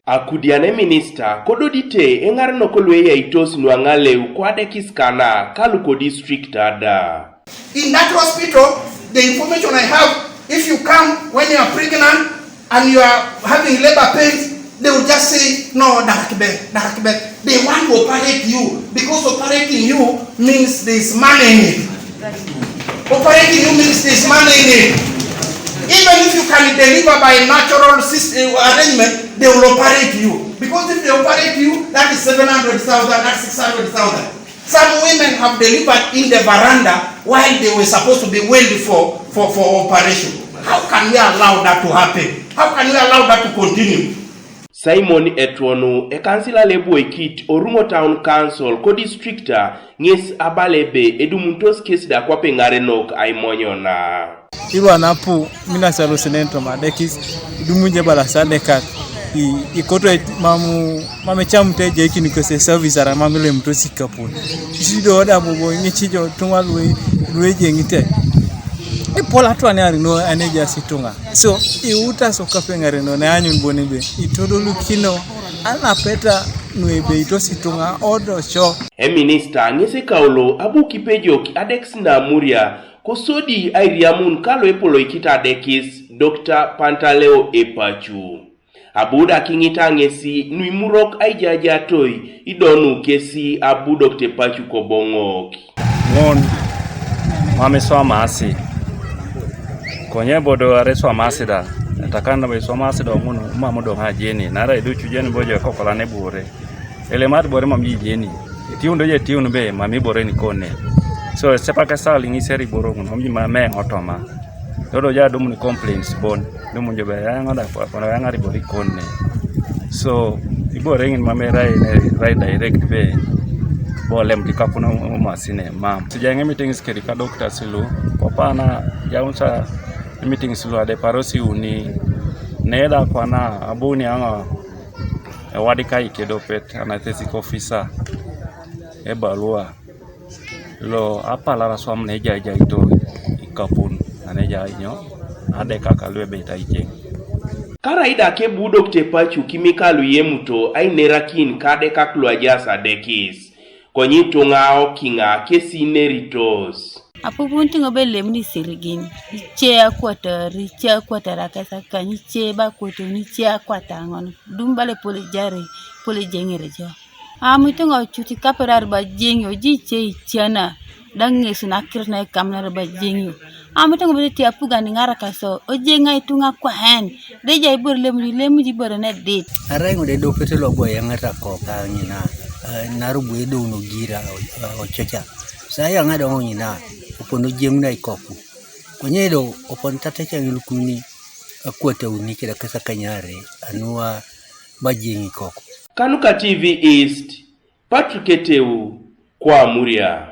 Akudiane minister kododite engarno kolwe ya itos nuangale ukwade kiskana kaluko district ada. In that hospital, the information I have, if you come when you are pregnant and you are having labor pains, they will just say, no, Dakbe. They want to operate you because operating you means there's money in it. Operating you means there's money in it. Even if you can deliver by natural system arrangement, they will operate you. Because if they operate you, that is 700,000, that's 600,000. Some women have delivered in the veranda while they were supposed to be waiting for operation. How can we allow that to happen? How can we allow that to continue? Simon Etwono, a councillor lebu ekit Orumo Town Council ko districta nges abalebe edumuntos case da kwa pengarenok aimonyona. Iwa napu mina salo senento madekis dumunje balasane kat ikoto mame chamteje iki nikose service ara mamele mtosi kapun jido oda bobo nyichijo tungalwe lweje ngite pola twane ari no aneja situnga so iuta soka pengare no na anyun bonebe itodolu kino ana peta nuebe itositunga odo cho minister ngese kaulo abuki pejoki adex na muria kosodi airiamun kalo epolo ikita adekis Dr. Pantaleo Epachu Abuda kingita ngesi nu Imurok aijaja toy idonu kesi abu Dr. Pachu kobongoki ngon mame swama asi konye bodo areswa masida takana be swama asida ngono mamodo hajeni nara iduchu jeni bojo kokola ne bure ele mat bore mamji jeni tiundo je tiundo be mami bore ni kone so sepaka sali ni seri boro ngono mamji mame otoma dodo ja dum ni complaints bon dum njobe yanga da pona yanga ri bori kone so ibore ngin mame rai direct be bolem dikapuna masine mam tujange meetings kerika Dr. Silu popana jaunsa meetings lu ade parosi uni neda kwana abuni anga wadika ikedopet anathetic officer ebalua lo apala raswam neja ito ikapun aneja inyo ade kakalwe beta ije Karaida ke bu Dr. Pachu kimikalu yemuto ai nerakin kade kaklu ajasa dekis konyi tongao kinga kesi neritos Apubunti ngobele mni sirigin ichea kwatara kasa kanyi cheba kwoto ni chea kwatangon dumbale pole jengere jo amutungo chuti kaperar ba jengyo ji che chana dange suna kirna kamna ba jengyo amutungo bele ti apuga ni ngara kaso ojenga Itunga kwa hen deja ibor lemri di bor na date arengo de do petelo boy ngata ko ka nyina narubu edo no gira ochacha saya ngado nyina opono jemna ikoku konyedo opon tatecha ngilukuni akwata unikira kasa kanyare anua bajingi ikoku Kanuka TV East Patrick Eteu kwa Muria.